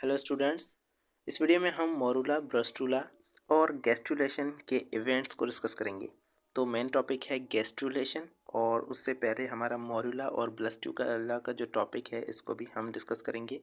Hello students. इस video में हम मोरूला, ब्रस्टुला और गैस्ट्रुलेशन के इवेंट्स को डिस्कस करेंगे। तो मेन टॉपिक है गैस्ट्रुलेशन और उससे पहले हमारा मोरूला और ब्रस्टुला का जो टॉपिक है इसको भी हम डिस्कस करेंगे।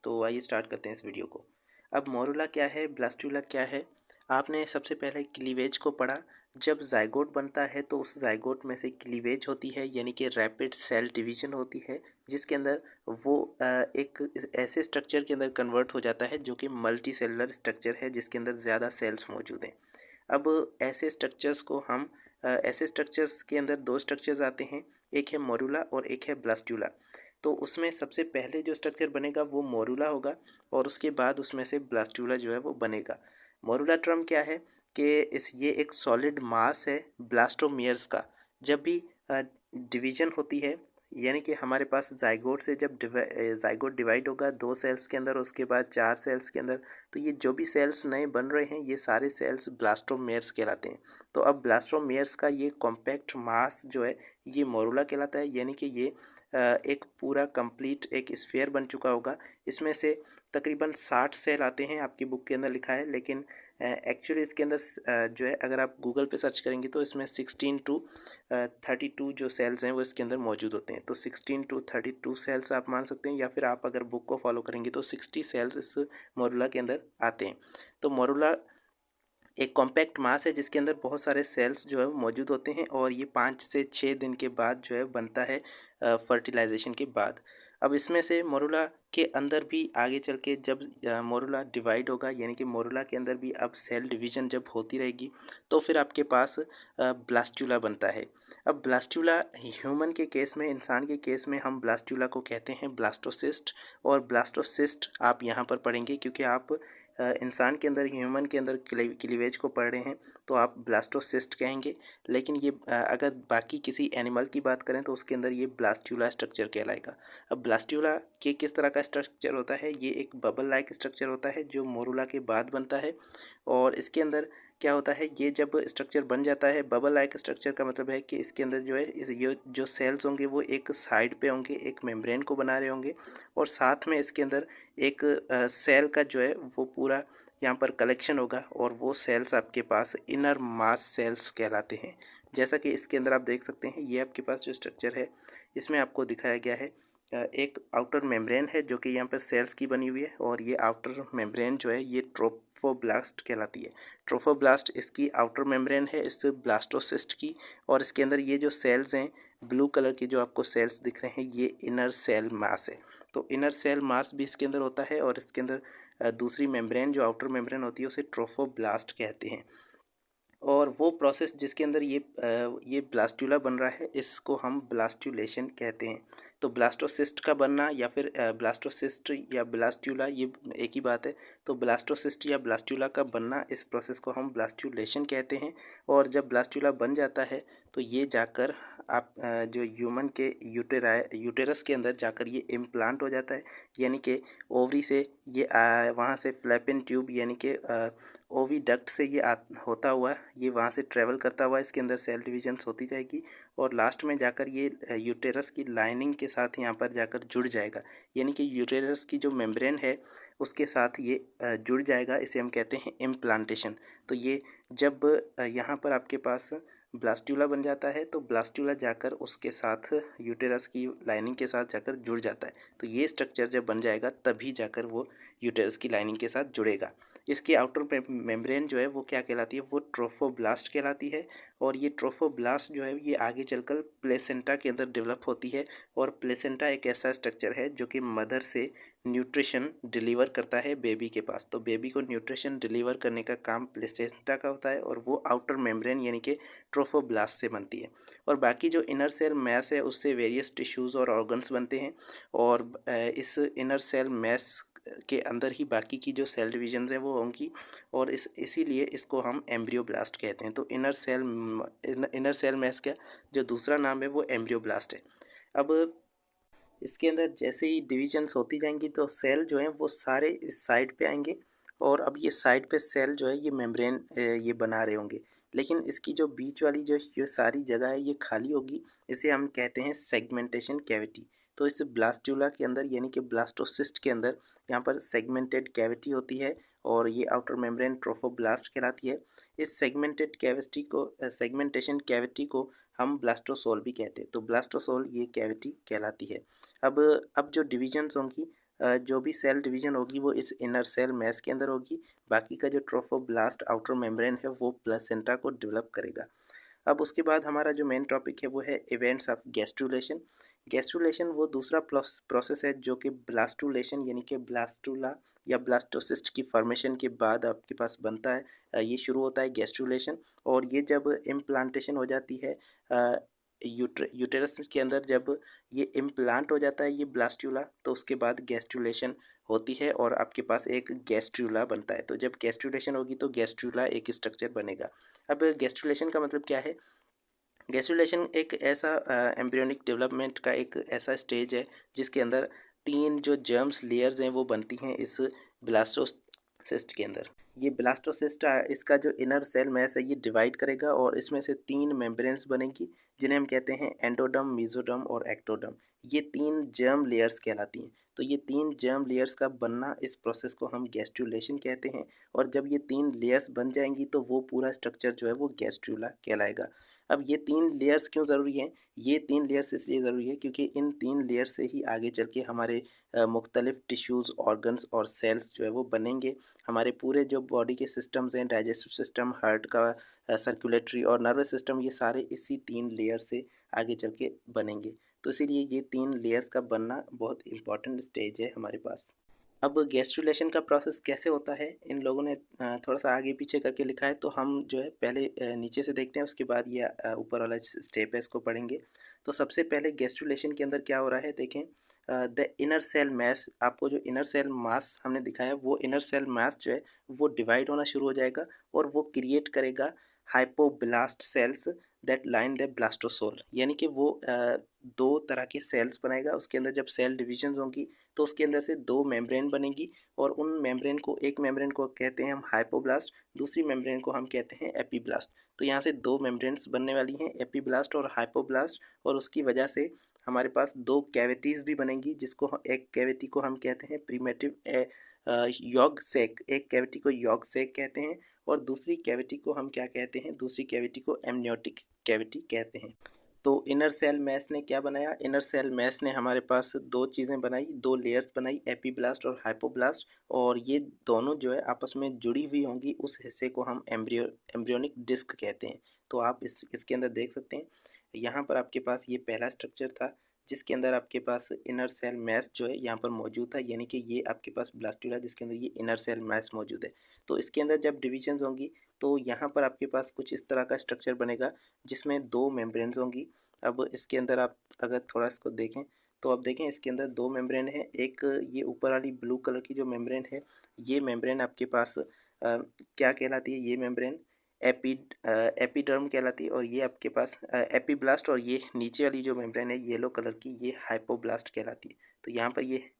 तो आइए स्टार्ट करते हैं इस वीडियो को। अब मोरूला क्या है, ब्लास्टुला क्या है, आपने सबसे पहले क्लीवेज को पढ़ा। जब जाइगोट बनता है तो उस जाइगोट में से क्लीवेज होती है, यानी कि रैपिड सेल डिवीजन होती है, जिसके अंदर वो एक ऐसे स्ट्रक्चर के अंदर कन्वर्ट हो जाता है जो कि मल्टी सेलुलर स्ट्रक्चर है, जिसके अंदर ज़्यादा सेल्स मौजूद हैं। अब ऐसे स्ट्रक्चर्स को हम ऐसे स्ट्रक्चर्स के अंदर दो स्ट्रक्चर्स आते हैं, एक है मोरूला और एक है ब्लास्टुला। तो उसमें सबसे पहले जो स्ट्रक्चर बनेगा वो मोरूला होगा और उसके बाद उसमें से ब्लास्टुला जो है वो बनेगा। मोरूला टर्म क्या है कि ये एक सॉलिड मास है ब्लास्टोमियर्स का। जब भी डिवीजन होती है, यानी कि हमारे पास जाइगोट से जब जाइगोट डिवाइड होगा दो सेल्स के अंदर, उसके बाद चार सेल्स के अंदर, तो ये जो भी सेल्स नए बन रहे हैं ये सारे सेल्स ब्लास्टोमेयर्स कहलाते हैं। तो अब ब्लास्टोमेयर्स का ये कॉम्पैक्ट मास जो है ये मोरूला कहलाता है, यानी कि ये एक पूरा कंप्लीट एक स्फीयर बन चुका होगा। इसमें से तकरीबन 60 सेल आते हैं, आपकी बुक के अंदर लिखा है, लेकिन एक्चुअली इसके अंदर जो है अगर आप गूगल पे सर्च करेंगे तो इसमें 16 टू 32 जो सेल्स हैं वो इसके अंदर मौजूद होते हैं। तो 16 टू 32 सेल्स आप मान सकते हैं, या फिर आप अगर बुक को फॉलो करेंगे तो 60 सेल्स इस मोरूला के अंदर आते हैं। तो मोरूला एक कॉम्पैक्ट मास है जिसके अंदर बहुत सारे सेल्स जो है वो मौजूद होते हैं और ये 5 से 6 दिन के बाद जो है बनता है फर्टिलाइजेशन के बाद। अब इसमें से मोरूला के अंदर भी आगे चल के जब मोरूला डिवाइड होगा, यानी कि मोरूला के अंदर भी अब सेल डिवीजन जब होती रहेगी तो फिर आपके पास ब्लास्टुला बनता है। अब ब्लास्टुला ह्यूमन के केस में, इंसान के केस में हम ब्लास्टुला को कहते हैं ब्लास्टोसिस्ट। और ब्लास्टोसिस्ट आप यहाँ पर पढ़ेंगे क्योंकि आप इंसान के अंदर, ह्यूमन के अंदर क्लीवेज को पढ़ रहे हैं तो आप ब्लास्टोसिस्ट कहेंगे। लेकिन ये अगर बाकी किसी एनिमल की बात करें तो उसके अंदर ये ब्लास्टुला स्ट्रक्चर कहलाएगा। अब ब्लास्टुला के किस तरह का स्ट्रक्चर होता है, ये एक बबल लाइक स्ट्रक्चर होता है जो मोरूला के बाद बनता है। और इसके अंदर क्या होता है, ये जब स्ट्रक्चर बन जाता है, बबल लाइक स्ट्रक्चर का मतलब है कि इसके अंदर जो है ये जो सेल्स होंगे वो एक साइड पे होंगे, एक मेम्ब्रेन को बना रहे होंगे, और साथ में इसके अंदर एक सेल का जो है वो पूरा यहाँ पर कलेक्शन होगा, और वो सेल्स आपके पास इनर मास सेल्स कहलाते हैं। जैसा कि इसके अंदर आप देख सकते हैं, ये आपके पास जो स्ट्रक्चर है इसमें आपको दिखाया गया है एक आउटर मेम्ब्रेन है जो कि यहाँ पर सेल्स की बनी हुई है, और ये आउटर मेम्ब्रेन जो है ये ट्रोफोब्लास्ट कहलाती है। ट्रोफोब्लास्ट इसकी आउटर मेम्ब्रेन है इस ब्लास्टोसिस्ट की, और इसके अंदर ये जो सेल्स हैं ब्लू कलर की जो आपको सेल्स दिख रहे हैं ये इनर सेल मास है। तो इनर सेल मास भी इसके अंदर होता है, और इसके अंदर दूसरी मेम्ब्रेन जो आउटर मेम्ब्रेन होती है उसे ट्रोफोब्लास्ट कहते हैं। और वो प्रोसेस जिसके अंदर ये ब्लास्टुला बन रहा है इसको हम ब्लास्टुलेशन कहते हैं। तो ब्लास्टोसिस्ट का बनना या फिर ब्लास्टोसिस्ट या ब्लास्टुला ये एक ही बात है। तो ब्लास्टोसिस्ट या ब्लास्टुला का बनना, इस प्रोसेस को हम ब्लास्टुलेशन कहते हैं। और जब ब्लास्टुला बन जाता है तो ये जाकर आप जो ह्यूमन के यूटेरस के अंदर जाकर ये इम्प्लांट हो जाता है, यानी कि ओवरी से ये वहाँ से फ्लैपिन ट्यूब यानी कि ओविडक्ट से ये होता हुआ ये वहाँ से ट्रेवल करता हुआ इसके अंदर सेल डिविजन्स होती जाएगी, और लास्ट में जाकर ये यूटेरस की लाइनिंग के साथ यहाँ पर जाकर जुड़ जाएगा, यानी कि यूटेरस की जो मेम्ब्रेन है उसके साथ ये जुड़ जाएगा। इसे हम कहते हैं इम्प्लांटेशन। तो ये जब यहाँ पर आपके पास ब्लास्टुला बन जाता है तो ब्लास्टुला जाकर उसके साथ यूटेरस की लाइनिंग के साथ जाकर जुड़ जाता है। तो ये स्ट्रक्चर जब बन जाएगा तभी जाकर वो यूटेरस की लाइनिंग के साथ जुड़ेगा। इसकी आउटर मेम्ब्रेन जो है वो क्या कहलाती है, वो ट्रोफोब्लास्ट कहलाती है। और ये ट्रोफोब्लास्ट जो है ये आगे चलकर प्लेसेंटा के अंदर डेवलप होती है, और प्लेसेंटा एक ऐसा स्ट्रक्चर है जो कि मदर से न्यूट्रिशन डिलीवर करता है बेबी के पास। तो बेबी को न्यूट्रिशन डिलीवर करने का काम प्लेसेंटा का होता है, और वो आउटर मेम्ब्रेन यानी कि ट्रोफोब्लास्ट से बनती है। और बाकी जो इनर सेल मैस है उससे वेरियस टिश्यूज़ और ऑर्गन्स बनते हैं, और इस इनर सेल मैस के अंदर ही बाकी की जो सेल डिविजन्स हैं वो होंगी, और इसीलिए इसको हम एम्ब्रियोब्लास्ट कहते हैं। तो इनर सेल मैस का जो दूसरा नाम है वो एम्ब्रियोब्लास्ट है। अब इसके अंदर जैसे ही डिविजन्स होती जाएंगी तो सेल जो हैं वो सारे इस साइड पे आएंगे, और अब ये साइड पे सेल जो है ये मेम्ब्रेन ये बना रहे होंगे, लेकिन इसकी जो बीच वाली जो ये सारी जगह है ये खाली होगी। इसे हम कहते हैं सेगमेंटेशन कैविटी। तो इस ब्लास्टूला के अंदर यानी कि ब्लास्टोसिस्ट के अंदर यहाँ पर सेगमेंटेड कैविटी होती है और ये आउटर मेम्ब्रेन ट्रोफोब्लास्ट कहलाती है। इस सेगमेंटेशन कैविटी को हम ब्लास्टोसोल भी कहते हैं। तो ब्लास्टोसोल ये कैविटी कहलाती है। अब जो डिविजन्स होंगी, जो भी सेल डिवीजन होगी वो इस इनर सेल मैस के अंदर होगी। बाकी का जो ट्रोफोब्लास्ट आउटर मेम्ब्रेन है वो प्लेसेंटा को डेवलप करेगा। अब उसके बाद हमारा जो मेन टॉपिक है वो है इवेंट्स ऑफ गैस्ट्रुलेशन। गैस्ट्रुलेशन वो दूसरा प्रोसेस है जो कि ब्लास्टुलेशन यानी कि ब्लास्टुला या ब्लास्टोसिस्ट की फॉर्मेशन के बाद आपके पास बनता है। ये शुरू होता है गैस्ट्रुलेशन, और ये जब इम्प्लांटेशन हो जाती है यूटेरस के अंदर, जब ये इम्प्लांट हो जाता है ये ब्लास्टुला, तो उसके बाद गैस्ट्रुलेशन होती है और आपके पास एक गैस्ट्रुला बनता है। तो जब गैस्ट्रुलेशन होगी तो गैस्ट्रुला एक स्ट्रक्चर बनेगा। अब गैस्ट्रुलेशन का मतलब क्या है? गैस्ट्रुलेशन एक ऐसा एम्ब्रियोनिक डेवलपमेंट का एक ऐसा स्टेज है जिसके अंदर 3 जो जर्म्स लेयर्स हैं वो बनती हैं इस ब्लास्टोसिस्ट के अंदर। ये ब्लास्टोसिस्ट इसका जो इनर सेल मैस है ये डिवाइड करेगा और इसमें से 3 मेम्ब्रेन्स बनेंगी जिन्हें हम कहते हैं एंडोडर्म, मेसोडर्म और एक्टोडर्म। ये 3 जर्म लेयर्स कहलाती हैं। तो ये 3 जर्म लेयर्स का बनना, इस प्रोसेस को हम गैस्ट्रुलेशन कहते हैं। और जब ये 3 लेयर्स बन जाएंगी तो वो पूरा स्ट्रक्चर जो है वो गैस्ट्रुला कहलाएगा। अब ये 3 लेयर्स क्यों ज़रूरी हैं? ये 3 लेयर्स इसलिए ज़रूरी है क्योंकि इन 3 लेयर्स से ही आगे चल के हमारे मुख्तलिफ टिश्यूज़, ऑर्गन्स और सेल्स जो है वो बनेंगे। हमारे पूरे जो बॉडी के सिस्टम्स हैं, डाइजेस्टिव सिस्टम, हार्ट का सर्कुलेटरी और नर्वस सिस्टम, ये सारे इसी 3 लेयर से आगे चल के बनेंगे। तो इसीलिए ये 3 लेयर्स का बनना बहुत इम्पॉर्टेंट स्टेज है हमारे पास। अब गैस्ट्रुलेशन का प्रोसेस कैसे होता है, इन लोगों ने थोड़ा सा आगे पीछे करके लिखा है, तो हम जो है पहले नीचे से देखते हैं, उसके बाद ये ऊपर वाला स्टेप है इसको पढ़ेंगे। तो सबसे पहले गैस्ट्रुलेशन के अंदर क्या हो रहा है देखें। द इनर सेल मास, आपको जो इनर सेल मास हमने दिखाया वो इनर सेल मास जो है वो डिवाइड होना शुरू हो जाएगा और वो क्रिएट करेगा hypoblast cells that line the blastocoel, यानी कि वो दो तरह के सेल्स बनाएगा। उसके अंदर जब सेल डिविजन्स होंगी तो उसके अंदर से 2 मेम्ब्रेन बनेगी और उन मेम्ब्रेन को, एक मेम्ब्रेन को कहते हैं हम हाइपोब्लास्ट, दूसरी मेम्ब्रेन को हम कहते हैं एपीब्लास्ट। तो यहाँ से 2 मेम्ब्रेन्स बनने वाली हैं, एपीब्लास्ट और हाइपोब्लास्ट, और उसकी वजह से हमारे पास 2 कैविटीज़ भी बनेंगी, जिसको एक कैविटी को हम कहते हैं प्रीमेटिव यॉग सैक, एक कैविटी को यॉग सैक कहते हैं और दूसरी कैविटी को हम क्या कहते हैं, दूसरी कैविटी को एमनियोटिक कैविटी कहते हैं। तो इनर सेल मैस ने क्या बनाया? इनर सेल मैस ने हमारे पास 2 चीज़ें बनाई, 2 लेयर्स बनाई, एपीब्लास्ट और हाइपोब्लास्ट, और ये दोनों जो है आपस में जुड़ी हुई होंगी, उस हिस्से को हम एम्ब्रियोनिक डिस्क कहते हैं। तो आप इसके अंदर देख सकते हैं, यहाँ पर आपके पास ये पहला स्ट्रक्चर था जिसके अंदर आपके पास इनर सेल मैस जो है यहाँ पर मौजूद था, यानी कि ये आपके पास ब्लास्टुला जिसके अंदर ये इनर सेल मैस मौजूद है। तो इसके अंदर जब डिविजन्स होंगी तो यहाँ पर आपके पास कुछ इस तरह का स्ट्रक्चर बनेगा जिसमें 2 मेम्ब्रेन्स होंगी। अब इसके अंदर आप अगर थोड़ा इसको देखें तो आप देखें इसके अंदर 2 मेम्ब्रेन है। एक ये ऊपर वाली ब्लू कलर की जो मेम्ब्रेन है, ये मेम्ब्रेन आपके पास क्या कहलाती है? ये मेम्ब्रेन एपिडर्म कहलाती है, और ये आपके पास एपीब्लास्ट, और ये नीचे वाली जो मेम्ब्रेन है येलो कलर की, ये हाइपोब्लास्ट कहलाती है। तो यहाँ पर ये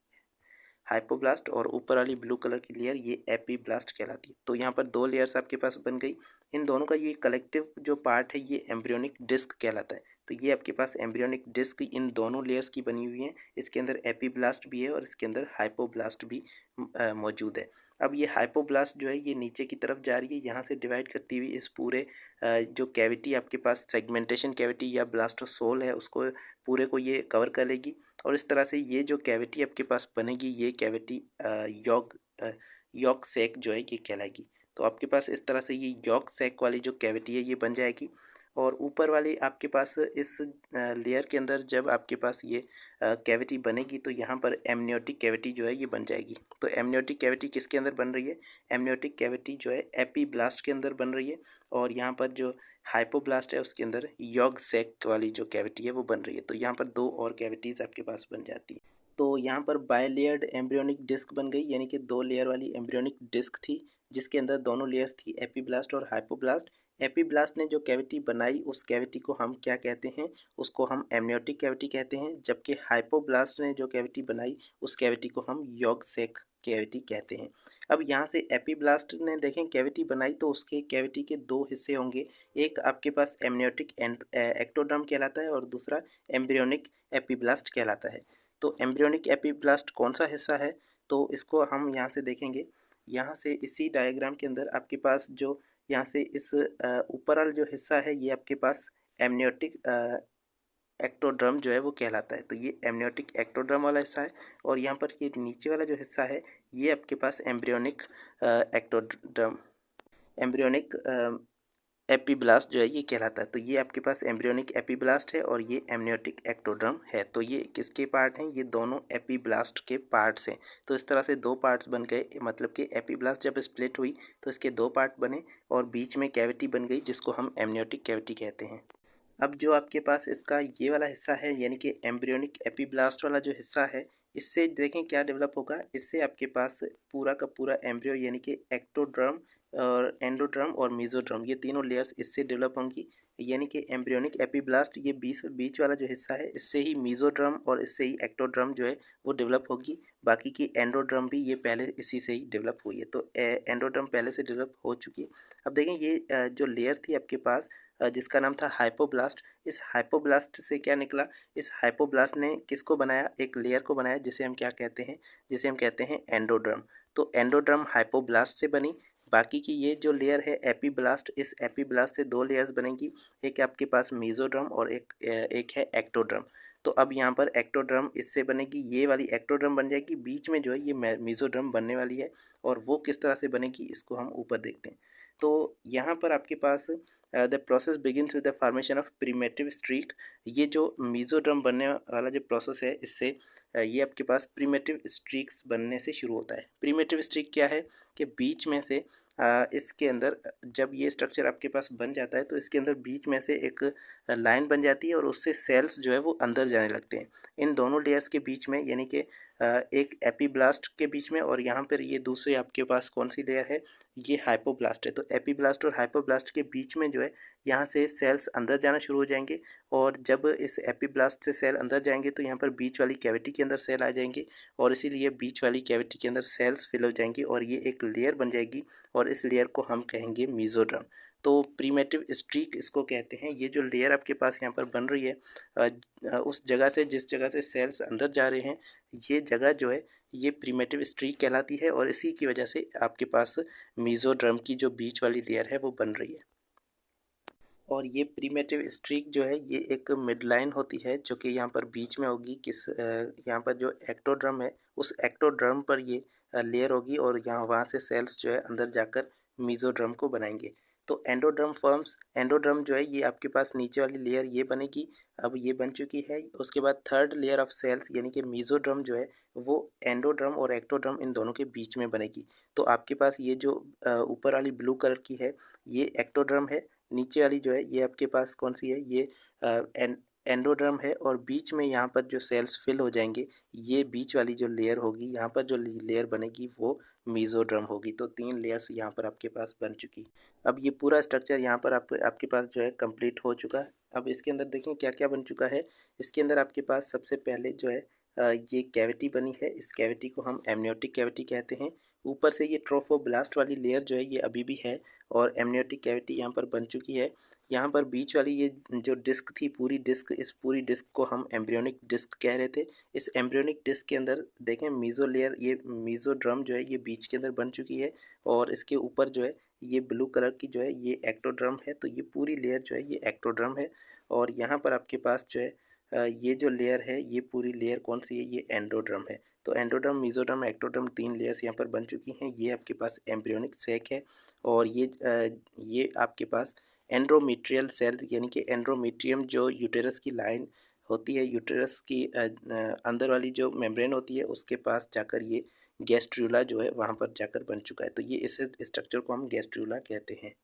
हाइपोब्लास्ट और ऊपर वाली ब्लू कलर की लेयर ये एपीब्लास्ट कहलाती है। तो यहाँ पर 2 लेयर्स आपके पास बन गई। इन दोनों का ये कलेक्टिव जो पार्ट है ये एम्ब्रियोनिक डिस्क कहलाता है। तो ये आपके पास एम्ब्रियोनिक डिस्क इन दोनों लेयर्स की बनी हुई है। इसके अंदर एपीब्लास्ट भी है और इसके अंदर हाइपोब्लास्ट भी मौजूद है। अब ये हाइपोब्लास्ट जो है ये नीचे की तरफ जा रही है, यहाँ से डिवाइड करती हुई इस पूरे जो कैविटी आपके पास सेगमेंटेशन कैविटी या ब्लास्टोसोल है उसको, पूरे को ये कवर कर लेगी। और इस तरह से ये जो कैविटी आपके पास बनेगी ये कैविटी यॉक सैक जो है ये कहलाएगी। तो आपके पास इस तरह से ये यॉक सैक वाली जो कैविटी है ये बन जाएगी। और ऊपर वाली आपके पास इस लेयर के अंदर जब आपके पास ये कैविटी बनेगी तो यहाँ पर एमनियोटिक कैविटी जो है ये बन जाएगी। तो एमनियोटिक कैविटी किसके अंदर बन रही है? एमनियोटिक कैविटी जो है एपीब्लास्ट के अंदर बन रही है, और यहाँ पर जो हाइपोब्लास्ट है उसके अंदर यॉग सैक वाली जो कैविटी है वो बन रही है। तो यहाँ पर 2 और कैविटीज़ आपके पास बन जाती है। तो यहाँ पर बायलेयर्ड एम्ब्रियोनिक डिस्क बन गई, यानी कि 2 लेयर वाली एम्ब्रियोनिक डिस्क थी जिसके अंदर दोनों लेयर्स थी, एपीब्लास्ट और हाइपोब्लास्ट। एपीब्लास्ट ने जो कैविटी बनाई उस कैविटी को हम क्या कहते हैं? उसको हम एमनियोटिक कैविटी कहते हैं, जबकि हाइपोब्लास्ट ने जो कैविटी बनाई उस कैविटी को हम यॉग सैक कैविटी कहते हैं। अब यहाँ से एपीब्लास्ट ने देखें कैविटी बनाई तो उसके कैविटी के 2 हिस्से होंगे, एक आपके पास एमनियोटिक एक्टोडर्म कहलाता है और दूसरा एम्ब्रियोनिक एपीब्लास्ट कहलाता है। तो एम्ब्रियोनिक एपिब्लास्ट कौन सा हिस्सा है, तो इसको हम यहाँ से देखेंगे। यहाँ से इसी डायग्राम के अंदर आपके पास जो यहाँ से इस ऊपर वाला जो हिस्सा है ये आपके पास एमनियोटिक एक्टोड्रम जो है वो कहलाता है। तो ये एमनियोटिक एक्टोड्रम वाला हिस्सा है और यहाँ पर ये नीचे वाला जो हिस्सा है ये आपके पास एम्ब्रियोनिक एक्टोड्रम एम्ब्रियोनिक एपिब्लास्ट जो है ये कहलाता है। तो ये आपके पास एम्ब्रियोनिक एपिब्लास्ट है और ये एमनियोटिक एक्टोड्रम है। तो ये किसके पार्ट हैं, ये दोनों एपिब्लास्ट के पार्ट्स हैं। तो इस तरह से दो पार्ट्स बन गए, मतलब कि एपिब्लास्ट जब स्प्लिट हुई तो इसके दो पार्ट बने और बीच में कैविटी बन गई जिसको हम एमनियोटिक कैविटी कहते हैं। अब जो आपके पास इसका ये वाला हिस्सा है यानी कि एम्ब्रियोनिक एपिब्लास्ट वाला जो हिस्सा है, इससे देखें क्या डेवलप होगा। इससे आपके पास पूरा का पूरा एम्ब्रियो यानी कि एक्टोड्रम और एंडोड्रम और मेसोड्रम ये तीनों लेयर्स इससे डेवलप होंगी। यानी कि एम्ब्रियोनिक एपिब्लास्ट ये बीच बीच वाला जो हिस्सा है इससे ही मेसोड्रम और इससे ही एक्टोड्रम जो है वो डेवलप होगी। बाकी की एंडोड्रम भी ये पहले इसी से ही डेवलप हुई है। तो एंडोड्रम पहले से डेवलप हो चुकी है। अब देखें ये जो लेयर थी आपके पास जिसका नाम था हाइपोब्लास्ट, इस हाइपोब्लास्ट से क्या निकला, इस हाइपोब्लास्ट ने किसको बनाया, एक लेयर को बनाया जिसे हम क्या कहते हैं, जिसे हम कहते हैं एंडोड्रम। तो एंडोड्रम हाइपोब्लास्ट से बनी। बाकी की ये जो लेयर है एपिब्लास्ट, इस एपिब्लास्ट से दो लेयर्स बनेंगी, एक आपके पास मेसोड्रम और एक है एक्टोड्रम। तो अब यहाँ पर एक्टोड्रम इससे बनेगी, ये वाली एक्टोड्रम बन जाएगी, बीच में जो है ये मेसोड्रम बनने वाली है। और वो किस तरह से बनेगी इसको हम ऊपर देखते हैं। तो यहाँ पर आपके पास the process begins with the formation of primitive streak. ये जो मेसोड्रम बनने वाला जो प्रोसेस है इससे ये आपके पास प्रीमेटिव स्ट्रीक्स बनने से शुरू होता है। प्रीमेटिव स्ट्रीक क्या है कि बीच में से इसके अंदर जब ये स्ट्रक्चर आपके पास बन जाता है तो इसके अंदर बीच में से एक लाइन बन जाती है और उससे सेल्स जो है वो अंदर जाने लगते हैं इन दोनों लेयर्स के बीच में, यानी कि एक एपीब्लास्ट के बीच में और यहाँ पर ये दूसरे आपके पास कौन सी लेयर है, ये हाइपोब्लास्ट है। तो एपीब्लास्ट और हाइपोब्लास्ट के बीच में जो है यहाँ से सेल्स अंदर जाना शुरू हो जाएंगे और जब इस एपीब्लास्ट से सेल अंदर जाएंगे तो यहाँ पर बीच वाली कैविटी के अंदर सेल आ जाएंगे और इसीलिए बीच वाली कैविटी के अंदर सेल्स फिल हो जाएंगी और ये एक लेयर बन जाएगी और इस लेयर को हम कहेंगे मेसोड्रम। तो प्रीमेटिव स्ट्रीक इसको कहते हैं। ये जो लेयर आपके पास यहाँ पर बन रही है उस जगह से जिस जगह से सेल्स अंदर जा रहे हैं, ये जगह जो है ये प्रीमेटिव स्ट्रीक कहलाती है और इसी की वजह से आपके पास मेसोड्रम की जो बीच वाली लेयर है वो बन रही है। और ये प्रीमेटिव स्ट्रीक जो है ये एक मिड लाइन होती है जो कि यहाँ पर बीच में होगी, यहाँ पर जो एक्टोड्रम है उस एक्टोड्रम पर ये लेयर होगी और यहाँ वहाँ से सेल्स जो है अंदर जाकर मेसोड्रम को बनाएंगे। तो एंडोड्रम फॉर्म्स, एंडोड्रम जो है ये आपके पास नीचे वाली लेयर ये बनेगी, अब ये बन चुकी है। उसके बाद थर्ड लेयर ऑफ सेल्स यानी कि मेसोड्रम जो है वो एंडोड्रम और एक्टोड्रम इन दोनों के बीच में बनेगी। तो आपके पास ये जो ऊपर वाली ब्लू कलर की है ये एक्टोड्रम है, नीचे वाली जो है ये आपके पास कौन सी है, ये एंडोड्रम है और बीच में यहाँ पर जो सेल्स फिल हो जाएंगे ये बीच वाली जो लेयर होगी, यहाँ पर जो लेयर बनेगी वो मेसोड्रम होगी। तो तीन लेयर्स यहाँ पर आपके पास बन चुकी। अब ये पूरा स्ट्रक्चर यहाँ पर आपके पास जो है कंप्लीट हो चुका है। अब इसके अंदर देखें क्या क्या बन चुका है। इसके अंदर आपके पास सबसे पहले जो है ये कैविटी बनी है, इस कैविटी को हम एमनियोटिक कैविटी कहते हैं। ऊपर से ये ट्रोफोब्लास्ट वाली लेयर जो है ये अभी भी है और एमनियोटिक कैविटी यहाँ पर बन चुकी है। यहाँ पर बीच वाली ये जो डिस्क थी, पूरी डिस्क, इस पूरी डिस्क को हम एम्ब्रियोनिक डिस्क कह रहे थे। इस एम्ब्रियोनिक डिस्क के अंदर देखें मेसो लेयर, ये मेसोड्रम जो है ये बीच के अंदर बन चुकी है और इसके ऊपर जो है ये ब्लू कलर की जो है ये एक्टोड्रम है। तो ये पूरी लेयर जो है ये एक्टोड्रम है और यहाँ पर आपके पास जो है ये जो लेयर है ये पूरी लेयर कौन सी है, ये एंडोड्रम है। तो एंडोड्रम, मेसोड्रम, एक्टोड्रम तीन लेयर्स यहाँ पर बन चुकी हैं। ये आपके पास एम्ब्रियोनिक सेक है और ये आपके पास एंड्रोमेट्रियल सेल यानी कि एंड्रोमेट्रियम जो यूटेरस की लाइन होती है, यूटेरस की अंदर वाली जो मेम्ब्रेन होती है उसके पास जाकर ये गैस्ट्रूला जो है वहाँ पर जाकर बन चुका है। तो ये इस स्ट्रक्चर को हम गैस्ट्रूला कहते हैं।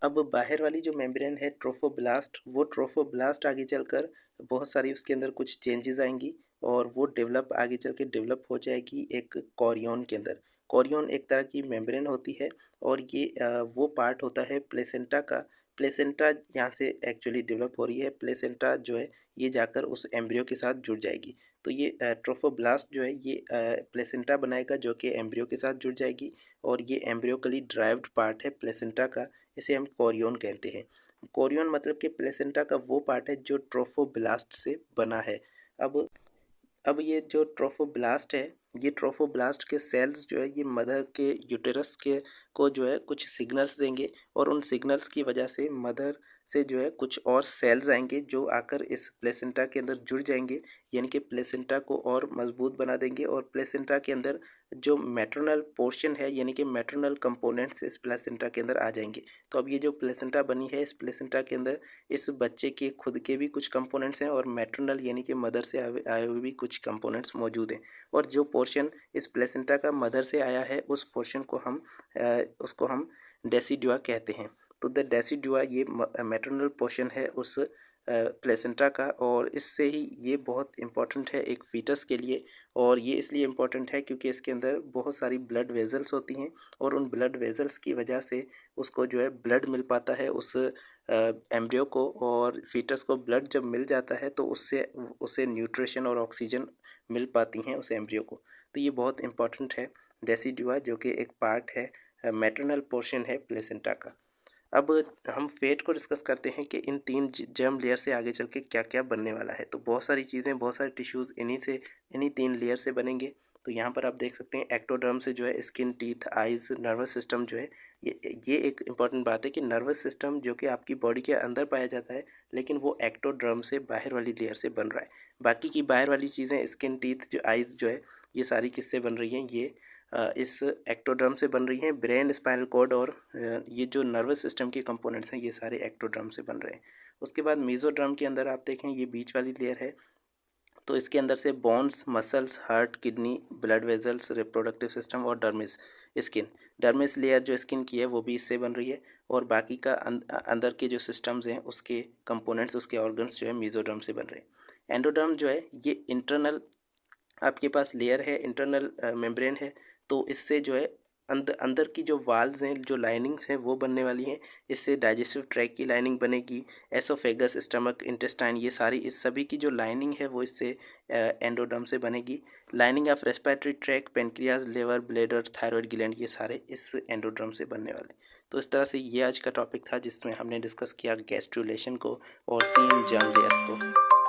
अब बाहर वाली जो मेम्ब्रेन है ट्रोफोब्लास्ट, वो ट्रोफोब्लास्ट आगे चलकर बहुत सारी उसके अंदर कुछ चेंजेस आएंगी और वो आगे चल के डेवलप हो जाएगी एक कोरियन के अंदर। कोरियन एक तरह की मेम्ब्रेन होती है और ये वो पार्ट होता है प्लेसेंटा का। प्लेसेंटा यहाँ से एक्चुअली डेवलप हो रही है। प्लेसेंटा जो है ये जाकर उस एम्ब्रियो के साथ जुड़ जाएगी। तो ये ट्रोफोब्लास्ट जो है ये प्लेसेंटा बनाएगा जो कि एम्ब्रियो के साथ जुड़ जाएगी और ये एम्ब्रियोकली ड्राइव्ड पार्ट है प्लेसेंटा का, इसे हम कोरियन कहते हैं। कोरियन मतलब कि प्लेसेंटा का वो पार्ट है जो ट्रोफोब्लास्ट से बना है। अब अब ये जो ट्रोफोब्लास्ट है, ये ट्रोफोब्लास्ट के सेल्स जो है ये मदर के यूटेरस के को जो है कुछ सिग्नल्स देंगे और उन सिग्नल्स की वजह से मदर से जो है कुछ और सेल्स आएंगे जो आकर इस प्लेसेंटा के अंदर जुड़ जाएंगे, यानी कि प्लेसेंटा को और मजबूत बना देंगे। और प्लेसेंटा के अंदर जो मैटरनल पोर्शन है यानी कि मैटरनल कंपोनेंट्स इस प्लेसेंटा के अंदर आ जाएंगे। तो अब ये जो प्लेसेंटा बनी है, इस प्लेसेंटा के अंदर इस बच्चे के खुद के भी कुछ कंपोनेंट्स हैं और मैटरनल यानी कि मदर से आए हुए भी कुछ कंपोनेंट्स मौजूद हैं। और जो पोर्शन इस प्लेसेंटा का मदर से आया है उस पोर्शन को उसको हम डेसिडुआ कहते हैं। तो द डेसिडुआ ये मैटरनल पोर्शन है उस प्लेसेंटा का, और इससे ही ये बहुत इम्पॉर्टेंट है एक फीटस के लिए। और ये इसलिए इम्पॉर्टेंट है क्योंकि इसके अंदर बहुत सारी ब्लड वेजल्स होती हैं और उन ब्लड वेजल्स की वजह से उसको जो है ब्लड मिल पाता है उस एम्ब्रियो को। और फीटस को ब्लड जब मिल जाता है तो उससे उसे न्यूट्रिशन और ऑक्सीजन मिल पाती हैं उस एम्ब्रियो को। तो ये बहुत इम्पॉर्टेंट है डेसिडुआ, जो कि एक पार्ट है मैटरनल पोर्शन है प्लेसेंटा का। अब हम फेट को डिस्कस करते हैं कि इन तीन जर्म लेयर से आगे चल के क्या क्या बनने वाला है। तो बहुत सारी चीज़ें, बहुत सारे टिश्यूज़ इन्हीं तीन लेयर से बनेंगे। तो यहाँ पर आप देख सकते हैं एक्टोडर्म से जो है skin, teeth, eyes, nervous system जो है, ये एक इम्पॉर्टेंट बात है कि नर्वस सिस्टम जो कि आपकी बॉडी के अंदर पाया जाता है, लेकिन वो एक्टोडर्म से बाहर वाली लेयर से बन रहा है। बाकी की बाहर वाली चीज़ें स्किन, टीथ, जो आइज़ जो है, ये सारी किससे बन रही हैं? ये इस एक्टोडर्म से बन रही हैं। ब्रेन, स्पाइनल कॉर्ड और ये जो नर्वस सिस्टम के कंपोनेंट्स हैं ये सारे एक्टोडर्म से बन रहे हैं। उसके बाद मेसोडर्म के अंदर आप देखें ये बीच वाली लेयर है, तो इसके अंदर से bones, muscles, heart, kidney, blood vessels, reproductive system और डर्मिस, स्किन। डर्मिस लेयर जो स्किन की है वो भी इससे बन रही है। और बाकी का अंदर के जो सिस्टम्स हैं उसके कंपोनेंट्स, उसके ऑर्गन्स जो है मेसोडर्म से बन रहे हैं। एंडोडर्म जो है ये इंटरनल आपके पास लेयर है, इंटरनल मेम्ब्रेन है। तो इससे जो है अंदर अंदर की जो वाल्व्स हैं, जो लाइनिंग्स हैं वो बनने वाली हैं। इससे डाइजेस्टिव ट्रैक की लाइनिंग बनेगी, एसोफेगस, स्टमक, इंटेस्टाइन, ये सारी इस सभी की जो लाइनिंग है वो इससे एंडोडर्म से बनेगी। Lining of respiratory tract, pancreas, liver, bladder, thyroid gland, ये सारे इस एंडोडर्म से बनने वाले। तो इस तरह से ये आज का टॉपिक था जिसमें हमने डिस्कस किया गैस्ट्रुलेशन को और तीन जर्म लेयर्स को।